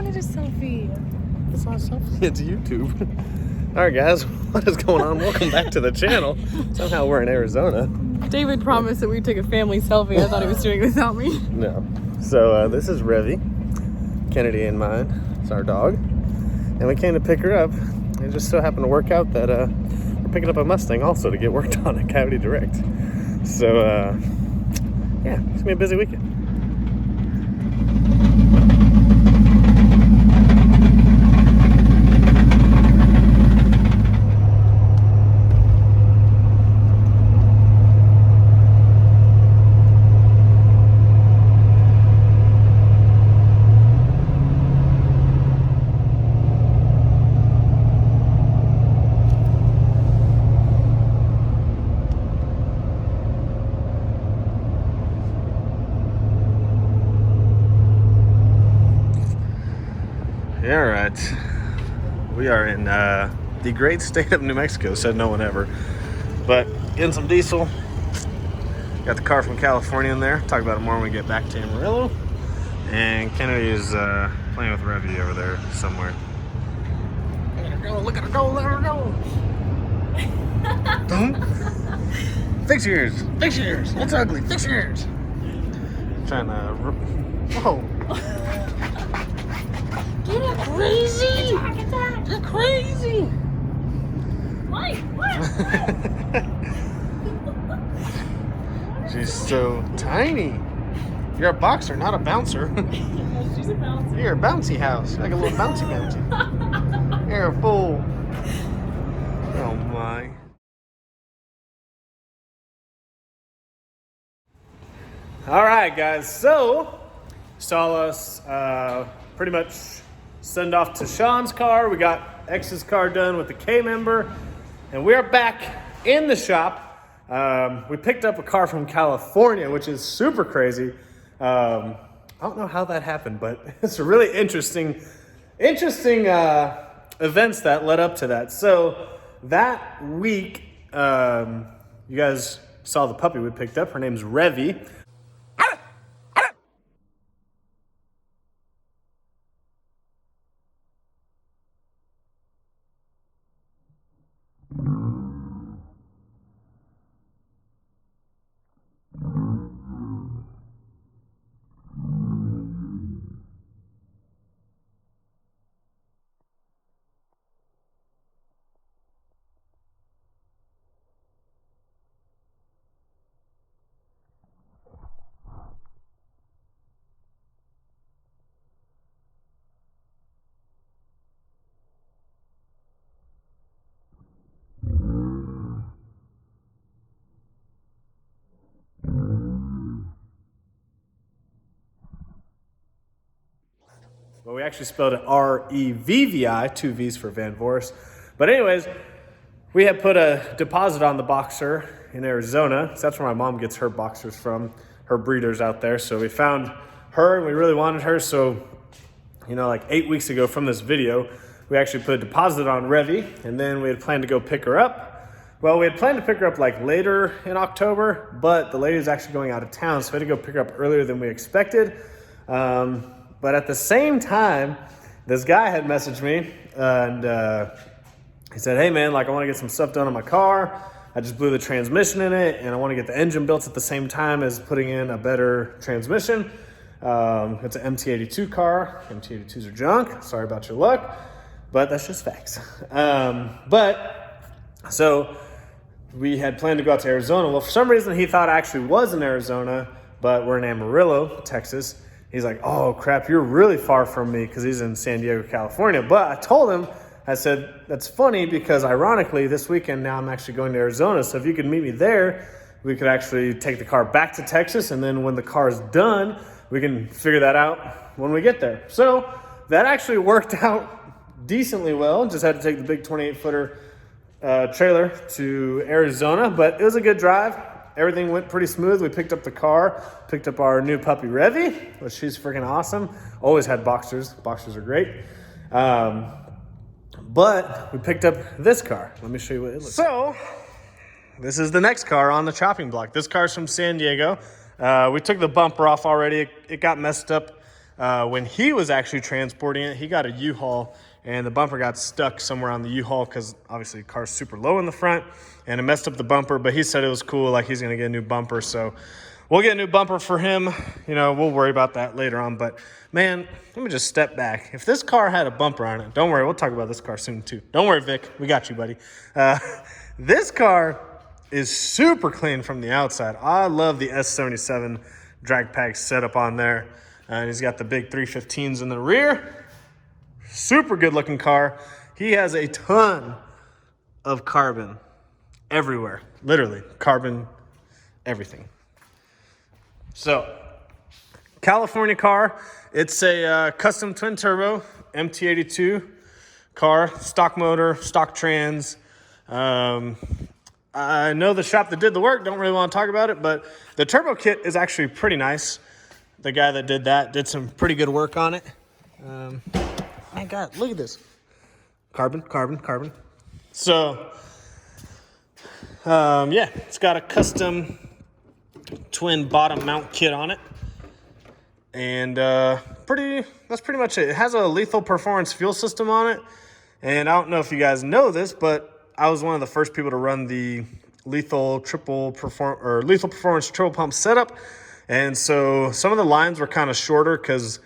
wanted a selfie. It's not a selfie, it's YouTube. Alright guys, what is going on? Welcome back to the channel. Somehow we're in Arizona. David promised that we'd take a family selfie. I thought he was doing it without me. No. So this is Revy, Kennedy and mine. It's our dog. And we came to pick her up. It just so happened to work out that we're picking up a Mustang also to get worked on at Coyote Direct. So yeah, it's gonna be a busy weekend. All right, we are in the great state of New Mexico, said no one ever, but getting some diesel. Got the car from California in there. Talk about it more when we get back to Amarillo. And Kennedy is playing with Revy over there somewhere. Look at her go, look at her go, let her go. Don't. Fix yours, fix yours. That's ugly, fix yours. Trying to, whoa. You're crazy! Attack. You're crazy! Why? What? She's so tiny. You're a boxer, not a bouncer. She's a bouncer. You're a bouncy house. You're like a little bouncy bouncy. You're a fool. Oh my. Alright guys, so saw us pretty much send off to Sean's car. We got X's car done with the K member, and we're back in the shop. We picked up a car from California, which is super crazy. I don't know how that happened, but it's a really interesting events that led up to that. So that week, you guys saw the puppy we picked up. Her name's Revy. Well, we actually spelled it R-E-V-V-I, 2 V's for Van Voris. But anyways, we had put a deposit on the boxer in Arizona. So that's where my mom gets her boxers from, her breeders out there. So we found her and we really wanted her. So, you know, like 8 weeks ago from this video, we actually put a deposit on Revy, and then we had planned to go pick her up. Well, we had planned to pick her up like later in October, but the lady's actually going out of town, so we had to go pick her up earlier than we expected. But at the same time, this guy had messaged me and he said, hey man, like I want to get some stuff done on my car. I just blew the transmission in it and I want to get the engine built at the same time as putting in a better transmission. It's an MT82 car. MT82s are junk. Sorry about your luck, but that's just facts. So we had planned to go out to Arizona. Well, for some reason he thought I actually was in Arizona, but we're in Amarillo, Texas. He's like, oh crap, you're really far from me, because he's in San Diego, California. But I told him, I said, that's funny because ironically this weekend now I'm actually going to Arizona. So if you could meet me there, we could actually take the car back to Texas. And then when the car is done, we can figure that out when we get there. So that actually worked out decently well. Just had to take the big 28-footer trailer to Arizona, but it was a good drive. Everything went pretty smooth. We picked up the car, picked up our new puppy Revy, which she's freaking awesome. Always had boxers. Boxers are great. But we picked up this car. Let me show you what it looks like. So this is the next car on the chopping block. This car's from San Diego. We took the bumper off already. It got messed up when he was actually transporting it, he got a U-Haul, and the bumper got stuck somewhere on the U-Haul because obviously the car's super low in the front, and it messed up the bumper. But he said it was cool, like he's gonna get a new bumper. So we'll get a new bumper for him. You know, we'll worry about that later on. But man, let me just step back. If this car had a bumper on it, don't worry, we'll talk about this car soon too. Don't worry, Vic, we got you, buddy. This car is super clean from the outside. I love the S77 drag pack setup on there. And he's got the big 315s in the rear. Super good looking car. He has a ton of carbon everywhere. Literally, carbon, everything. So, California car. It's a custom twin turbo MT82 car. Stock motor, stock trans. I know the shop that did the work. Don't really want to talk about it, but the turbo kit is actually pretty nice. The guy that did that did some pretty good work on it. My God, look at this. Carbon, carbon, carbon. So, yeah, it's got a custom twin bottom mount kit on it. And that's pretty much it. It has a lethal performance fuel system on it. And I don't know if you guys know this, but I was one of the first people to run the lethal performance triple pump setup. And so some of the lines were kind of shorter because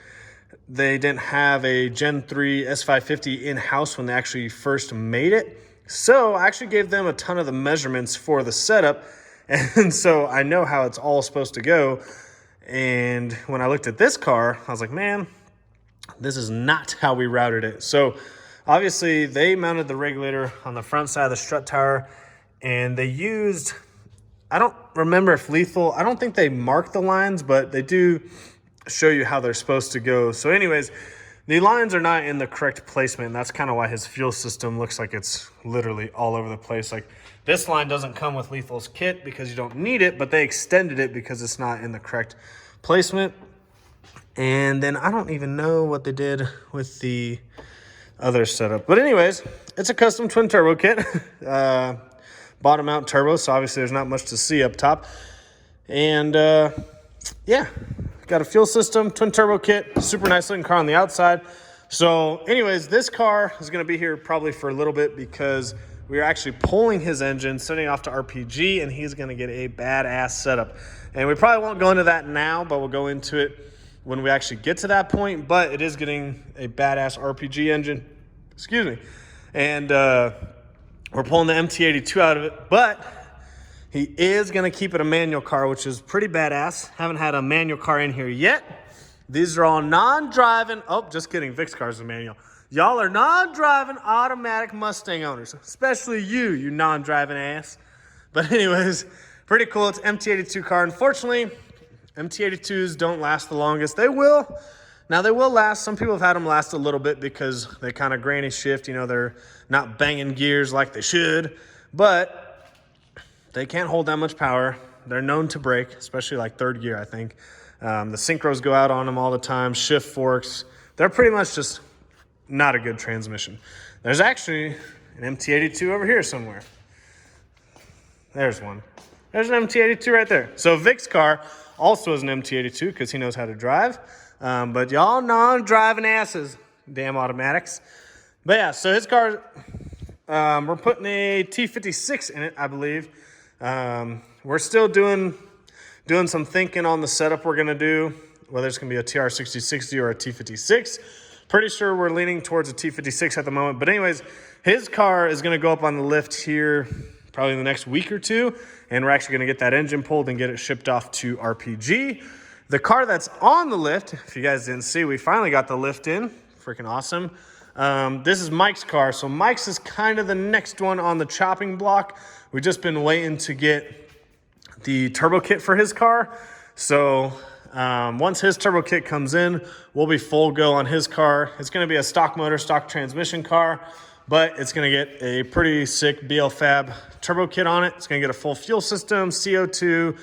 they didn't have a Gen 3 S550 in-house when they actually first made it. So I actually gave them a ton of the measurements for the setup. And so I know how it's all supposed to go. And when I looked at this car, I was like, man, this is not how we routed it. So obviously they mounted the regulator on the front side of the strut tower, and they used, I don't remember if lethal, I don't think they marked the lines, but they do show you how they're supposed to go. So anyways, the lines are not in the correct placement, and that's kind of why his fuel system looks like it's literally all over the place. Like this line doesn't come with lethal's kit because you don't need it, but they extended it because it's not in the correct placement. And then I don't even know what they did with the other setup. But anyways, it's a custom twin turbo kit. Bottom mount turbo, so obviously there's not much to see up top. And yeah, got a fuel system, twin turbo kit, super nice looking car on the outside. So anyways, this car is going to be here probably for a little bit because we are actually pulling his engine, sending it off to RPG, and he's going to get a badass setup. And we probably won't go into that now, but we'll go into it when we actually get to that point. But it is getting a badass RPG engine. Excuse me. And we're pulling the MT82 out of it, but he is going to keep it a manual car, which is pretty badass. Haven't had a manual car in here yet. These are all non-driving. Oh, just kidding. Vic's car is a manual. Y'all are non-driving automatic Mustang owners, especially you non-driving ass. But anyways, pretty cool. It's MT82 car. Unfortunately, MT82s don't last the longest. They will. Now, they will last. Some people have had them last a little bit because they kind of granny shift. You know, they're not banging gears like they should. But they can't hold that much power. They're known to break, especially like third gear, I think. The synchros go out on them all the time. Shift forks. They're pretty much just not a good transmission. There's actually an MT82 over here somewhere. There's one. There's an MT82 right there. So Vic's car also is an MT82 because he knows how to drive. But y'all non-driving asses, damn automatics. But yeah, so his car, we're putting a T56 in it, I believe. We're still doing some thinking on the setup we're going to do, whether it's going to be a TR6060 or a T56. Pretty sure we're leaning towards a T56 at the moment. But anyways, his car is going to go up on the lift here probably in the next week or two, and we're actually going to get that engine pulled and get it shipped off to RPG. The car that's on the lift, if you guys didn't see, we finally got the lift in. Freaking awesome. This is Mike's car. So Mike's is kind of the next one on the chopping block. We've just been waiting to get the turbo kit for his car. So once his turbo kit comes in, we'll be full go on his car. It's going to be a stock motor, stock transmission car, but it's going to get a pretty sick BL Fab turbo kit on it. It's going to get a full fuel system, CO2,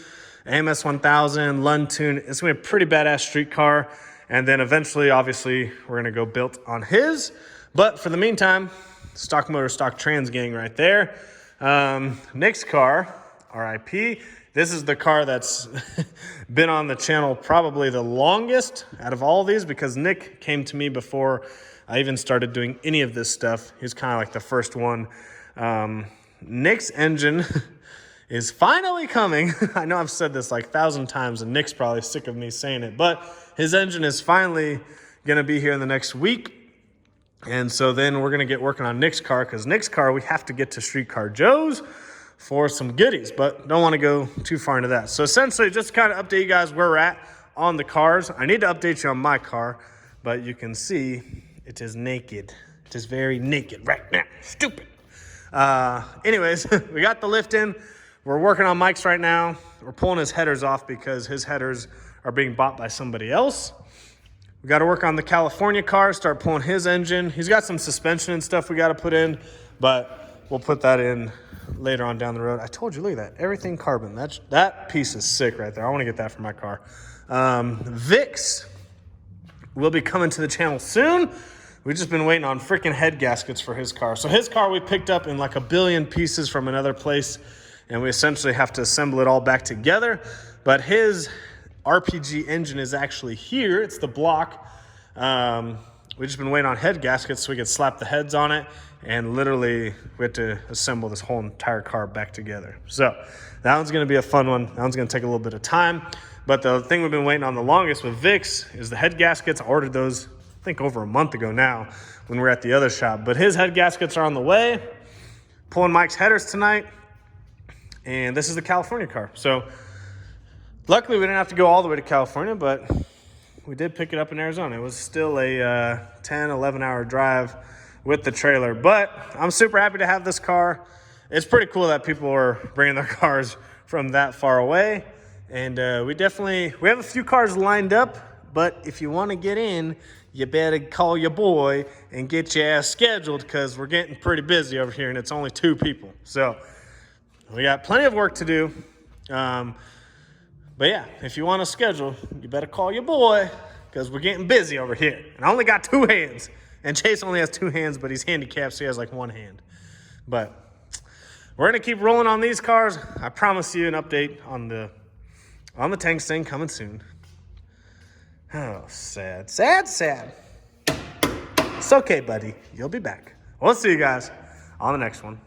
AMS 1000, Lund tune. It's going to be a pretty badass street car. And then eventually, obviously, we're going to go built on his. But for the meantime, stock motor, stock trans gang right there. Nick's car, RIP. This is the car that's been on the channel probably the longest out of all these, because Nick came to me before I even started doing any of this stuff. He was kind of like the first one. Nick's engine is finally coming. I know I've said this like 1,000 times, and Nick's probably sick of me saying it, but his engine is finally gonna be here in the next week. And so then we're gonna get working on Nick's car, because Nick's car, we have to get to Streetcar Joe's for some goodies, but don't wanna go too far into that. So essentially, just to kind of update you guys where we're at on the cars. I need to update you on my car, but you can see it is naked. It is very naked right now. Stupid. Anyways, we got the lift in. We're working on Mike's right now. We're pulling his headers off because his headers are being bought by somebody else. We got to work on the California car, start pulling his engine. He's got some suspension and stuff we got to put in, but we'll put that in later on down the road. I told you, look at that. Everything carbon. That piece is sick right there. I want to get that for my car. Vix will be coming to the channel soon. We've just been waiting on freaking head gaskets for his car. So his car we picked up in like 1 billion pieces from another place, and we essentially have to assemble it all back together. But his RPG engine is actually here. It's the block. We've just been waiting on head gaskets so we could slap the heads on it, and literally we had to assemble this whole entire car back together. So that one's gonna be a fun one. That one's gonna take a little bit of time. But the thing we've been waiting on the longest with Vix is the head gaskets. I ordered those, I think, over a month ago now when we were at the other shop. But his head gaskets are on the way. Pulling Mike's headers tonight. And this is the California car. So luckily we didn't have to go all the way to California, but we did pick it up in Arizona. It was still a 10, 11 hour drive with the trailer. But I'm super happy to have this car. It's pretty cool that people are bringing their cars from that far away. And we have a few cars lined up, but if you want to get in, you better call your boy and get your ass scheduled, because we're getting pretty busy over here and it's only 2 people. So we got plenty of work to do. But yeah, if you want to schedule, you better call your boy, because we're getting busy over here. And I only got 2 hands. And Chase only has 2 hands, but he's handicapped, so he has like 1 hand. But we're going to keep rolling on these cars. I promise you an update on the Tangstang coming soon. Oh, sad, sad, sad. It's okay, buddy. You'll be back. We'll see you guys on the next one.